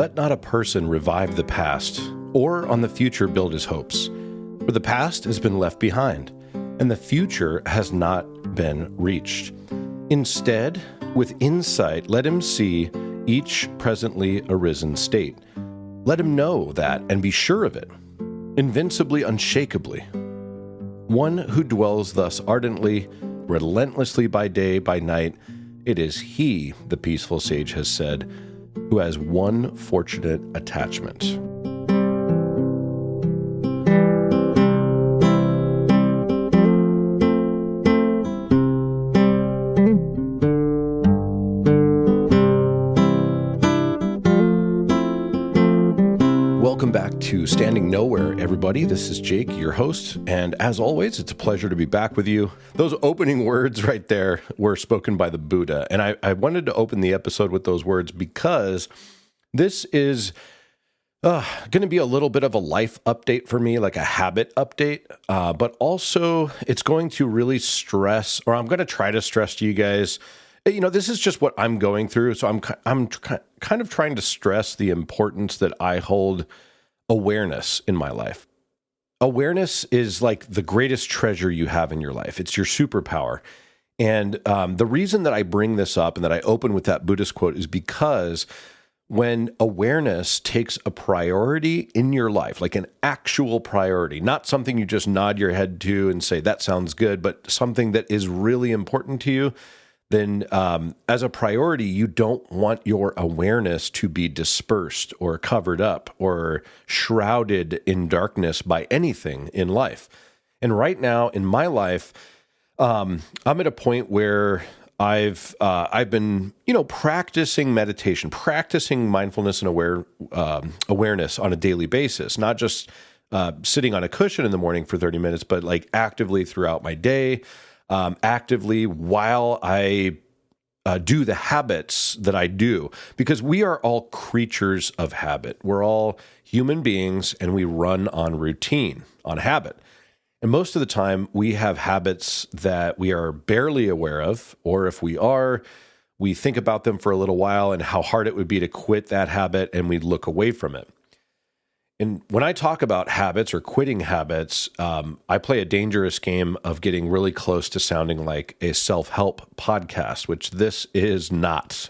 Let not a person revive the past, or on the future build his hopes. For the past has been left behind, and the future has not been reached. Instead, with insight, let him see each presently arisen state. Let him know that and be sure of it, invincibly, unshakably. One who dwells thus ardently, relentlessly by day, by night, it is he, the peaceful sage has said, who has one fortunate attachment. Welcome back to Standing Nowhere, everybody. This is Jake, your host, and as always, it's a pleasure to be back with you. Those opening words right there were spoken by the Buddha, and I wanted to open the episode with those words because this is going to be a little bit of a life update for me, like a habit update, but also it's going to really stress, or I'm going to try to stress to you guys, this is just what I'm going through, so I'm kind of trying to stress the importance that I hold awareness in my life. Awareness is like the greatest treasure you have in your life. It's your superpower. And the reason that I bring this up and that I open with that Buddhist quote is because when awareness takes a priority in your life, like an actual priority, not something you just nod your head to and say, that sounds good, but something that is really important to you, then as a priority, you don't want your awareness to be dispersed or covered up or shrouded in darkness by anything in life. And right now in my life, I'm at a point where I've been, practicing meditation, practicing mindfulness and awareness on a daily basis, not just sitting on a cushion in the morning for 30 minutes, but like actively throughout my day. Actively while I do the habits that I do, because we are all creatures of habit. We're all human beings and we run on routine, on habit. And most of the time we have habits that we are barely aware of, or if we are, we think about them for a little while and how hard it would be to quit that habit and we look away from it. And when I talk about habits or quitting habits, I play a dangerous game of getting really close to sounding like a self-help podcast, which this is not.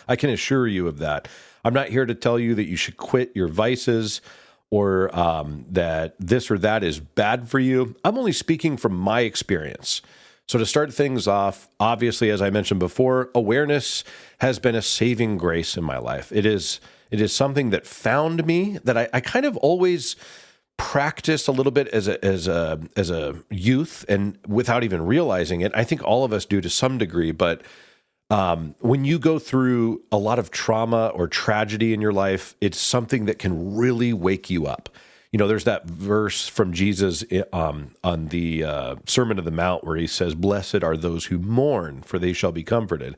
I can assure you of that. I'm not here to tell you that you should quit your vices or that this or that is bad for you. I'm only speaking from my experience. So to start things off, obviously, as I mentioned before, awareness has been a saving grace in my life. It is something that found me, that I kind of always practiced a little bit as a youth, and without even realizing it. I think all of us do to some degree, but when you go through a lot of trauma or tragedy in your life, it's something that can really wake you up. There's that verse from Jesus on the Sermon on the Mount where he says, "Blessed are those who mourn, for they shall be comforted."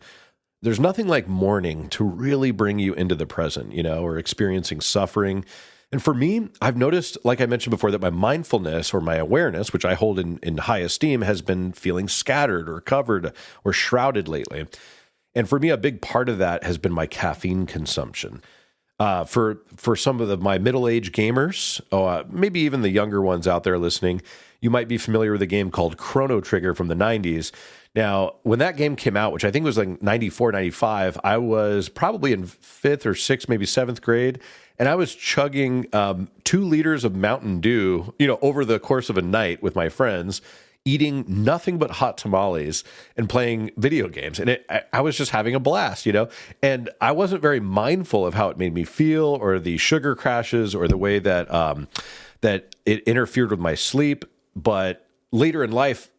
There's nothing like mourning to really bring you into the present, or experiencing suffering. And for me, I've noticed, like I mentioned before, that my mindfulness or my awareness, which I hold in high esteem, has been feeling scattered or covered or shrouded lately. And for me, a big part of that has been my caffeine consumption. For some of my middle-aged gamers, maybe even the younger ones out there listening, you might be familiar with a game called Chrono Trigger from the 90s. Now, when that game came out, which I think was like 94, 95, I was probably in 5th or 6th, maybe 7th grade, and I was chugging 2 liters of Mountain Dew, over the course of a night with my friends, eating nothing but hot tamales and playing video games. And I was just having a blast, and I wasn't very mindful of how it made me feel or the sugar crashes or the way that that it interfered with my sleep. But later in life,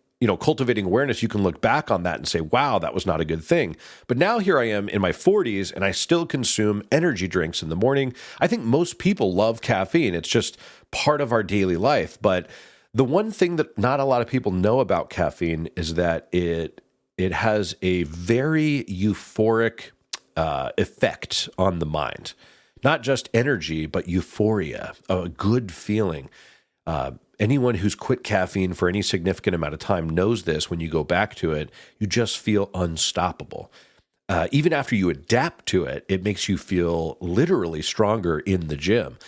cultivating awareness, you can look back on that and say, wow, that was not a good thing. But now here I am in my 40s and I still consume energy drinks in the morning. I think most people love caffeine. It's just part of our daily life. But the one thing that not a lot of people know about caffeine is that it has a very euphoric effect on the mind. Not just energy, but euphoria, a good feeling. Anyone who's quit caffeine for any significant amount of time knows this. When you go back to it, you just feel unstoppable. even after you adapt to it, it makes you feel literally stronger in the gym.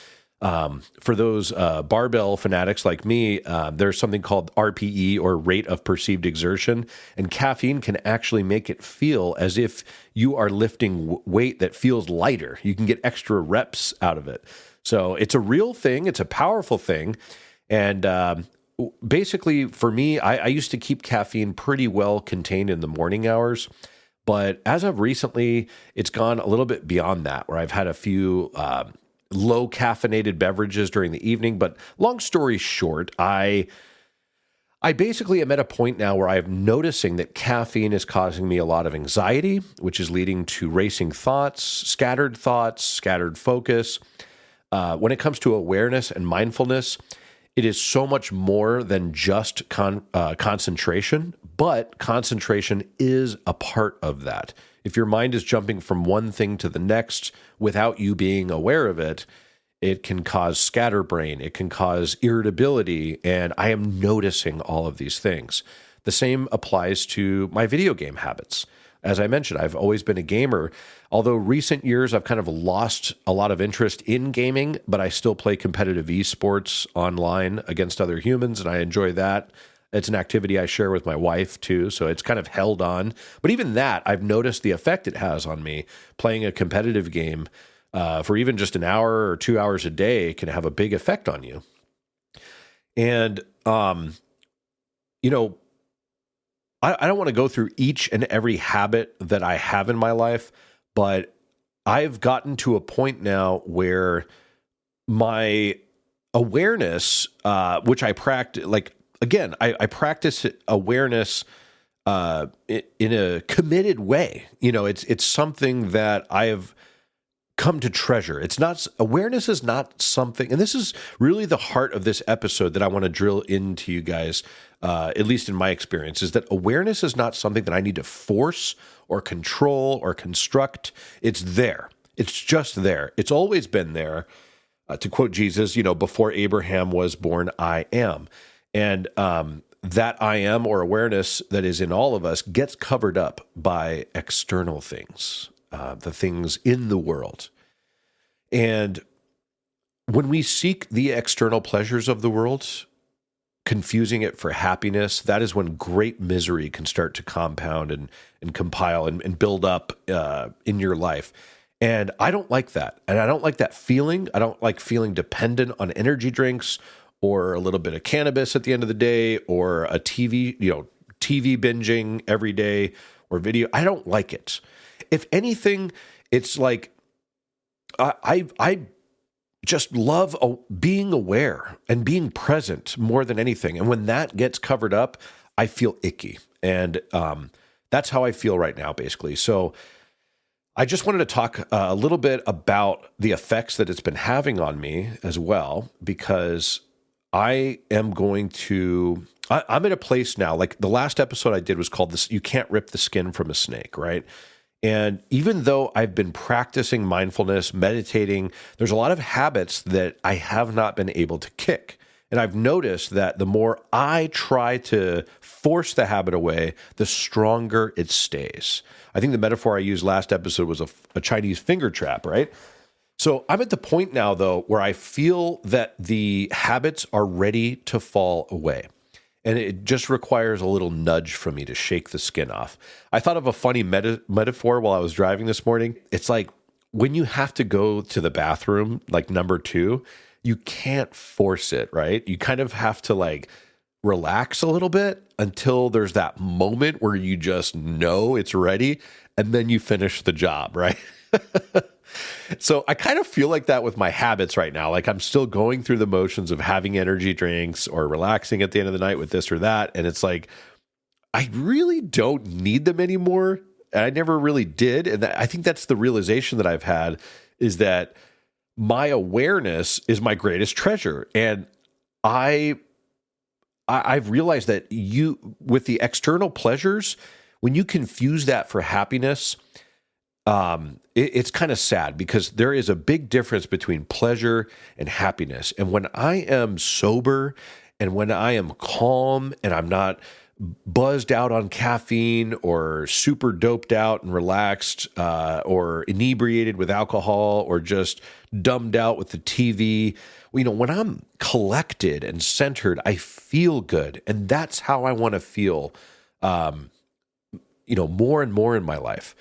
For those barbell fanatics like me, there's something called RPE, or rate of perceived exertion, and caffeine can actually make it feel as if you are lifting weight that feels lighter. You can get extra reps out of it. So it's a real thing. It's a powerful thing. And basically, for me, I used to keep caffeine pretty well contained in the morning hours. But as of recently, it's gone a little bit beyond that, where I've had a few low caffeinated beverages during the evening. But long story short, I basically am at a point now where I'm noticing that caffeine is causing me a lot of anxiety, which is leading to racing thoughts, scattered focus. When it comes to awareness and mindfulness, it is so much more than just concentration, but concentration is a part of that. If your mind is jumping from one thing to the next without you being aware of it, it can cause scatterbrain, it can cause irritability, and I am noticing all of these things. The same applies to my video game habits. As I mentioned, I've always been a gamer, although recent years I've kind of lost a lot of interest in gaming, but I still play competitive esports online against other humans, and I enjoy that. It's an activity I share with my wife too, so it's kind of held on. But even that, I've noticed the effect it has on me. Playing a competitive game for even just an hour or 2 hours a day can have a big effect on you. And, you know, I don't want to go through each and every habit that I have in my life, but I've gotten to a point now where my awareness, which I practice, like, again, I practice awareness in a committed way. You know, it's something that I have come to treasure. It's not, awareness is not something, and this is really the heart of this episode that I want to drill into you guys, at least in my experience, is that awareness is not something that I need to force or control or construct. It's there. It's just there. It's always been there. To quote Jesus, you know, before Abraham was born, I am. And that I am, or awareness that is in all of us, gets covered up by external things, the things in the world. And when we seek the external pleasures of the world, confusing it for happiness, that is when great misery can start to compound and compile and build up in your life. And I don't like that. And I don't like that feeling. I don't like feeling dependent on energy drinks or a little bit of cannabis at the end of the day, or a TV binging every day, or video. I don't like it. If anything, it's like I just love being aware and being present more than anything. And when that gets covered up, I feel icky. And that's how I feel right now, basically. So I just wanted to talk a little bit about the effects that it's been having on me as well, because I am going to, I'm at a place now, like the last episode I did was called this, You Can't Rip the Skin from a Snake, right? And even though I've been practicing mindfulness, meditating, there's a lot of habits that I have not been able to kick. And I've noticed that the more I try to force the habit away, the stronger it stays. I think the metaphor I used last episode was a Chinese finger trap, right? So I'm at the point now, though, where I feel that the habits are ready to fall away. And it just requires a little nudge from me to shake the skin off. I thought of a funny metaphor while I was driving this morning. It's like when you have to go to the bathroom, like number 2, you can't force it, right? You kind of have to like relax a little bit until there's that moment where you just know it's ready, and then you finish the job, right? So I kind of feel like that with my habits right now. Like I'm still going through the motions of having energy drinks or relaxing at the end of the night with this or that. And it's like, I really don't need them anymore. And I never really did. And I think that's the realization that I've had, is that my awareness is my greatest treasure. And I've realized that with the external pleasures, when you confuse that for happiness, it's kind of sad, because there is a big difference between pleasure and happiness. And when I am sober and when I am calm and I'm not buzzed out on caffeine or super doped out and relaxed or inebriated with alcohol or just dumbed out with the TV. When I'm collected and centered, I feel good. And that's how I want to feel, more and more in my life.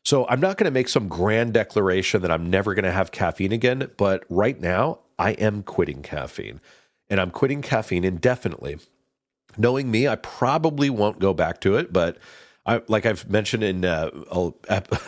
So I'm not going to make some grand declaration that I'm never going to have caffeine again. But right now, I am quitting caffeine. And I'm quitting caffeine indefinitely. Knowing me, I probably won't go back to it, but like I've mentioned in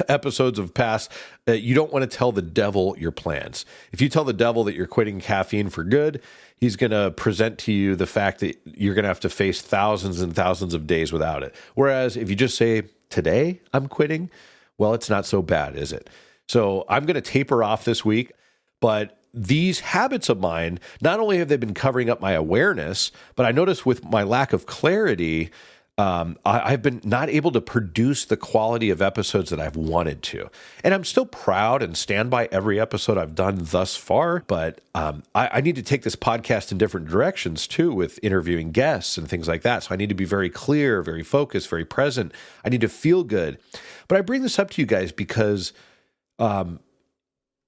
episodes of past, you don't want to tell the devil your plans. If you tell the devil that you're quitting caffeine for good, he's going to present to you the fact that you're going to have to face thousands and thousands of days without it. Whereas if you just say, today I'm quitting, well, it's not so bad, is it? So I'm going to taper off this week, but these habits of mine, not only have they been covering up my awareness, but I notice with my lack of clarity, I've been not able to produce the quality of episodes that I've wanted to. And I'm still proud and stand by every episode I've done thus far, but I need to take this podcast in different directions too, with interviewing guests and things like that. So I need to be very clear, very focused, very present. I need to feel good. But I bring this up to you guys because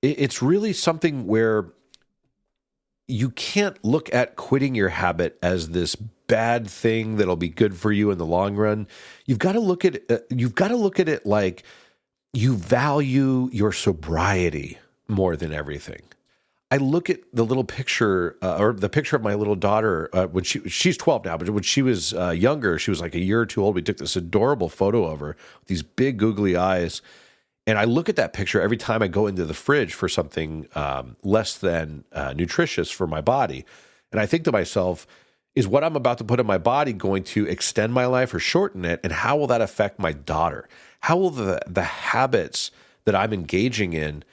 it's really something where you can't look at quitting your habit as this bad thing that'll be good for you in the long run. You've got to look at it like you value your sobriety more than everything. I look at the little picture or the picture of my little daughter when she's 12 now, but when she was younger, she was like a year or two old. We took this adorable photo of her with these big googly eyes. And I look at that picture every time I go into the fridge for something less than nutritious for my body. And I think to myself, is what I'm about to put in my body going to extend my life or shorten it? And how will that affect my daughter? How will the habits that I'm engaging in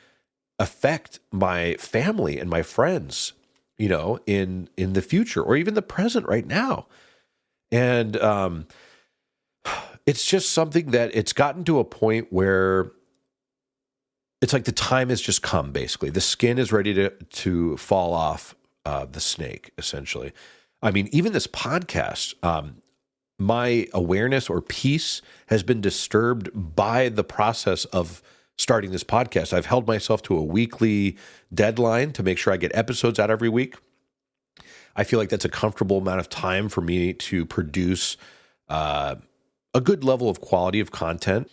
affect my family and my friends, in the future or even the present right now? And it's just something that it's gotten to a point where it's like the time has just come, basically. The skin is ready to fall off the snake, essentially. I mean, even this podcast, my awareness or peace has been disturbed by the process of starting this podcast. I've held myself to a weekly deadline to make sure I get episodes out every week. I feel like that's a comfortable amount of time for me to produce a good level of quality of content.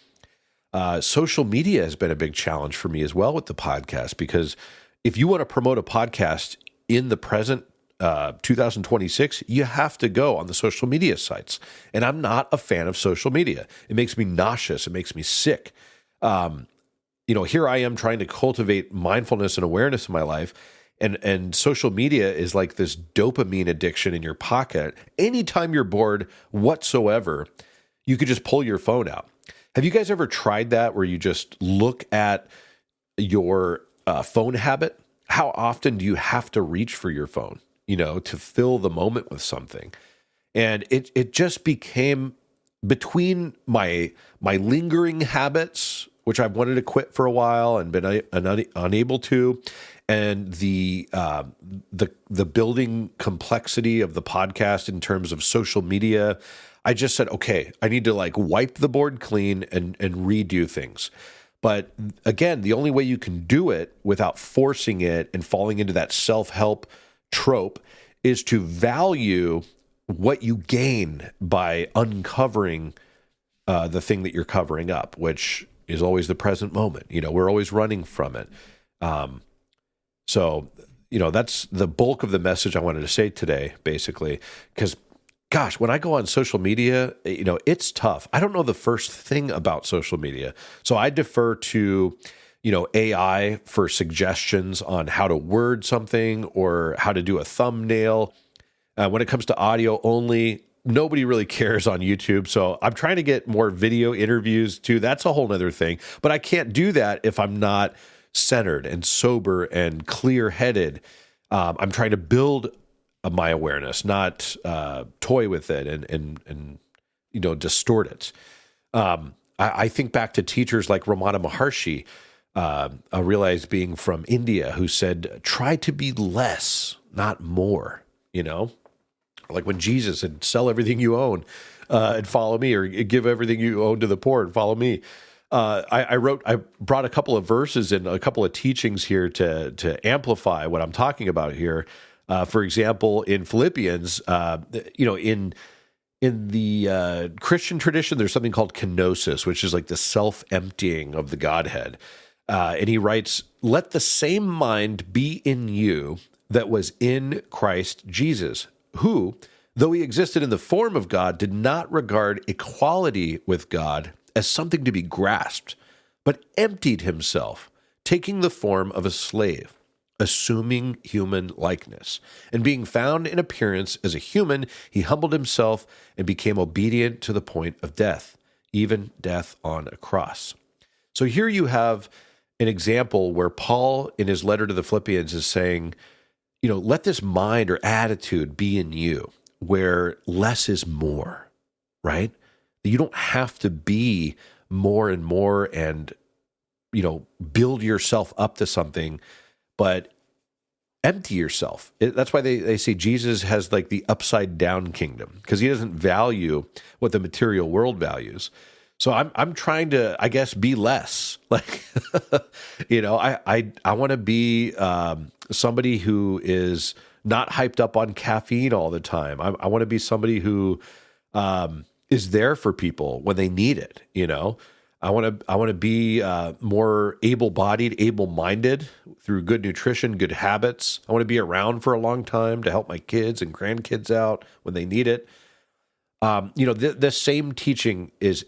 Social media has been a big challenge for me as well with the podcast, because if you want to promote a podcast in the present 2026, you have to go on the social media sites. And I'm not a fan of social media. It makes me nauseous. It makes me sick. Here I am trying to cultivate mindfulness and awareness in my life. And social media is like this dopamine addiction in your pocket. Anytime you're bored whatsoever, you could just pull your phone out. Have you guys ever tried that, where you just look at your phone habit? How often do you have to reach for your phone, to fill the moment with something? And it just became, between my lingering habits, which I've wanted to quit for a while and been unable to, and the building complexity of the podcast in terms of social media, I just said, okay, I need to wipe the board clean and redo things. But again, the only way you can do it without forcing it and falling into that self-help trope is to value what you gain by uncovering the thing that you're covering up, which is always the present moment. We're always running from it. So that's the bulk of the message I wanted to say today, basically, because gosh, when I go on social media, it's tough. I don't know the first thing about social media. So I defer to, AI for suggestions on how to word something or how to do a thumbnail. When it comes to audio only, nobody really cares on YouTube. So I'm trying to get more video interviews too. That's a whole nother thing. But I can't do that if I'm not centered and sober and clear-headed. I'm trying to build my awareness, not toy with it and distort it. I think back to teachers like Ramana Maharshi, a realized being from India, who said, try to be less, not more, Like when Jesus said, sell everything you own and follow me, or give everything you own to the poor and follow me. I brought a couple of verses and a couple of teachings here to amplify what I'm talking about here. For example, in Philippians, in the Christian tradition, there's something called kenosis, which is like the self-emptying of the Godhead. And he writes, let the same mind be in you that was in Christ Jesus, who, though he existed in the form of God, did not regard equality with God as something to be grasped, but emptied himself, taking the form of a slave, assuming human likeness. And being found in appearance as a human, he humbled himself and became obedient to the point of death, even death on a cross. So here you have an example where Paul, in his letter to the Philippians, is saying, let this mind or attitude be in you, where less is more, right? You don't have to be more and more and, build yourself up to something, but empty yourself. That's why they say Jesus has like the upside down kingdom, because he doesn't value what the material world values. So I'm trying to, I guess, be less. Like, I want to be somebody who is not hyped up on caffeine all the time. I want to be somebody who is there for people when they need it. I want to be more able-bodied, able-minded through good nutrition, good habits. I want to be around for a long time to help my kids and grandkids out when they need it. The same teaching is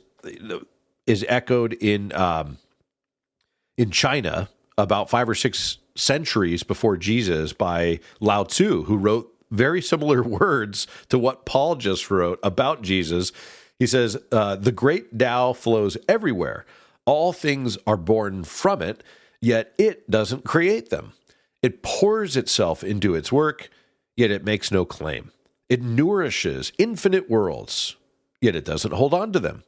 echoed in China about 5 or 6 centuries before Jesus by Lao Tzu, who wrote very similar words to what Paul just wrote about Jesus. He says, the great Tao flows everywhere. All things are born from it, yet it doesn't create them. It pours itself into its work, yet it makes no claim. It nourishes infinite worlds, yet it doesn't hold on to them.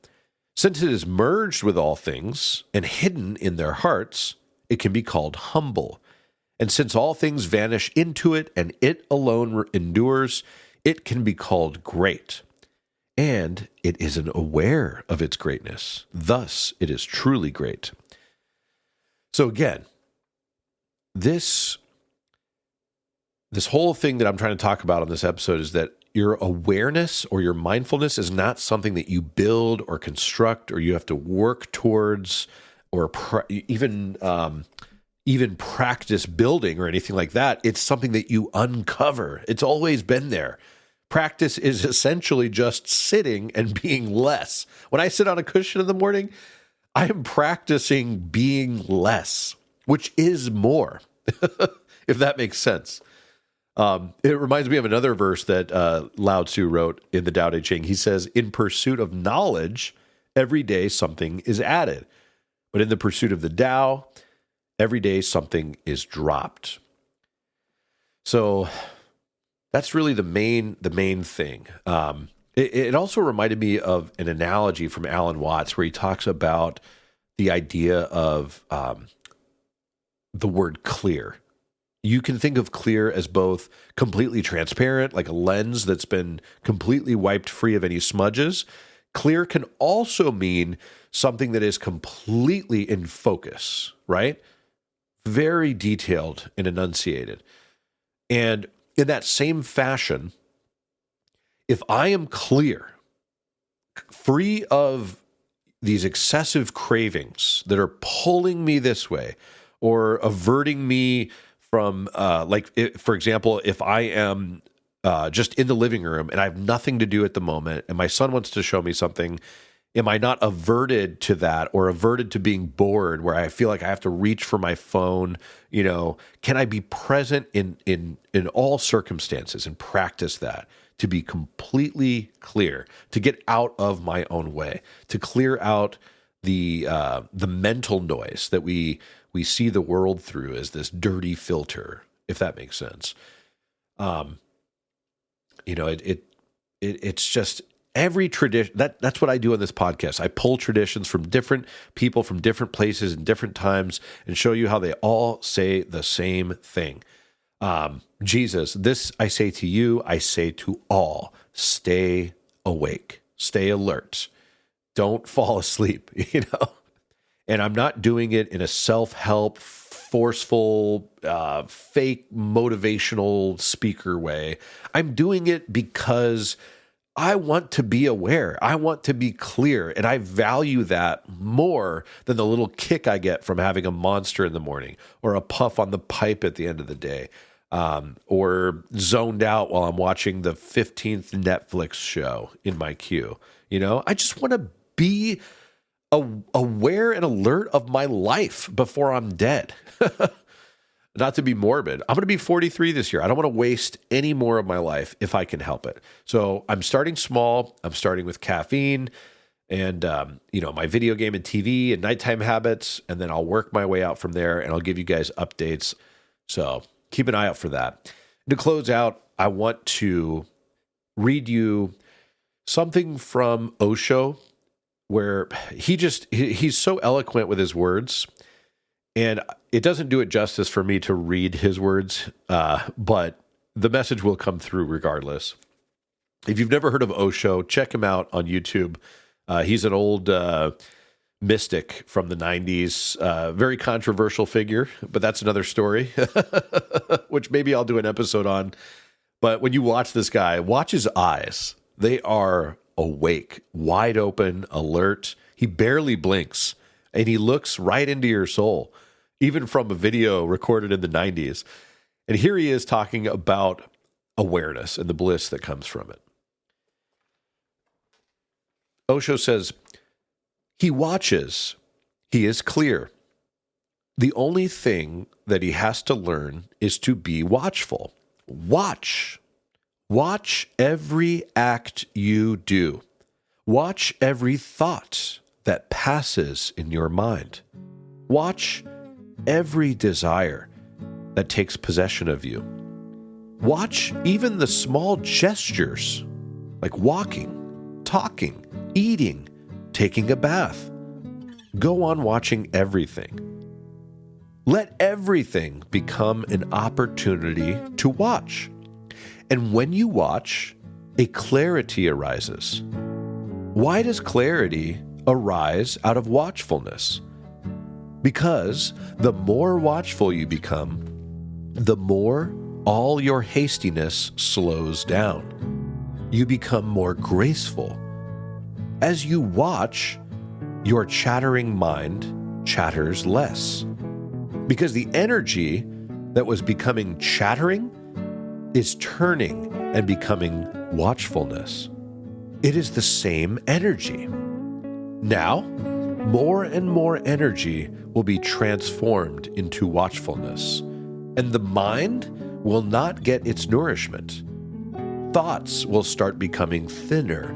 Since it is merged with all things and hidden in their hearts, it can be called humble. And since all things vanish into it and it alone endures, it can be called great. And it isn't aware of its greatness. Thus, it is truly great. So again, this whole thing that I'm trying to talk about on this episode is that your awareness or your mindfulness is not something that you build or construct or you have to work towards or even practice building or anything like that. It's something that you uncover. It's always been there. Practice is essentially just sitting and being less. When I sit on a cushion in the morning, I am practicing being less, which is more, if that makes sense. It reminds me of another verse that Lao Tzu wrote in the Tao Te Ching. He says, in pursuit of knowledge, every day something is added. But in the pursuit of the Tao, every day something is dropped. So that's really the main thing. It also reminded me of an analogy from Alan Watts where he talks about the idea of the word clear. You can think of clear as both completely transparent, like a lens that's been completely wiped free of any smudges. Clear can also mean something that is completely in focus, right? Very detailed and enunciated. And in that same fashion, if I am clear, free of these excessive cravings that are pulling me this way or averting me from, for example, if I am just in the living room and I have nothing to do at the moment and my son wants to show me something, am I not averted to that or averted to being bored where I feel like I have to reach for my phone? Can I be present in all circumstances and practice that to be completely clear, to get out of my own way, to clear out the mental noise that we see the world through as this dirty filter, if that makes sense. It's just every tradition. That's what I do on this podcast. I pull traditions from different people from different places and different times and show you how they all say the same thing. Jesus, this I say to you, I say to all, stay awake, stay alert. Don't fall asleep, And I'm not doing it in a self-help, forceful, fake motivational speaker way. I'm doing it because I want to be aware. I want to be clear. And I value that more than the little kick I get from having a monster in the morning or a puff on the pipe at the end of the day, or zoned out while I'm watching the 15th Netflix show in my queue. I just want to be aware and alert of my life before I'm dead. Not to be morbid. I'm going to be 43 this year. I don't want to waste any more of my life if I can help it. So I'm starting small. I'm starting with caffeine and, my video game and TV and nighttime habits. And then I'll work my way out from there and I'll give you guys updates. So keep an eye out for that. To close out, I want to read you something from Osho, where he's so eloquent with his words, and it doesn't do it justice for me to read his words, but the message will come through regardless. If you've never heard of Osho, check him out on YouTube. He's an old mystic from the 90s, very controversial figure, but that's another story, which maybe I'll do an episode on. But when you watch this guy, watch his eyes. They are awake, wide open, alert. He barely blinks, and he looks right into your soul, even from a video recorded in the 90s. And here he is talking about awareness and the bliss that comes from it. Osho says, he watches, he is clear. The only thing that he has to learn is to be watchful. Watch every act you do. Watch every thought that passes in your mind. Watch every desire that takes possession of you. Watch even the small gestures, like walking, talking, eating, taking a bath. Go on watching everything. Let everything become an opportunity to watch. And when you watch, a clarity arises. Why does clarity arise out of watchfulness? Because the more watchful you become, the more all your hastiness slows down. You become more graceful. As you watch, your chattering mind chatters less. Because the energy that was becoming chattering is turning and becoming watchfulness. It is the same energy. Now, more and more energy will be transformed into watchfulness, and the mind will not get its nourishment. Thoughts will start becoming thinner.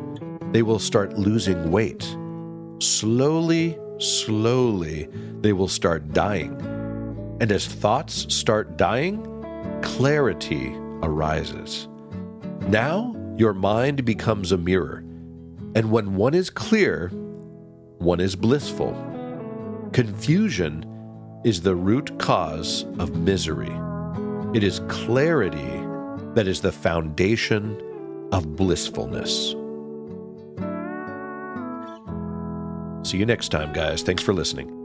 They will start losing weight. Slowly, they will start dying. And as thoughts start dying, clarity arises. Now your mind becomes a mirror, and when one is clear, one is blissful. Confusion is the root cause of misery. It is clarity that is the foundation of blissfulness. See you next time, guys. Thanks for listening.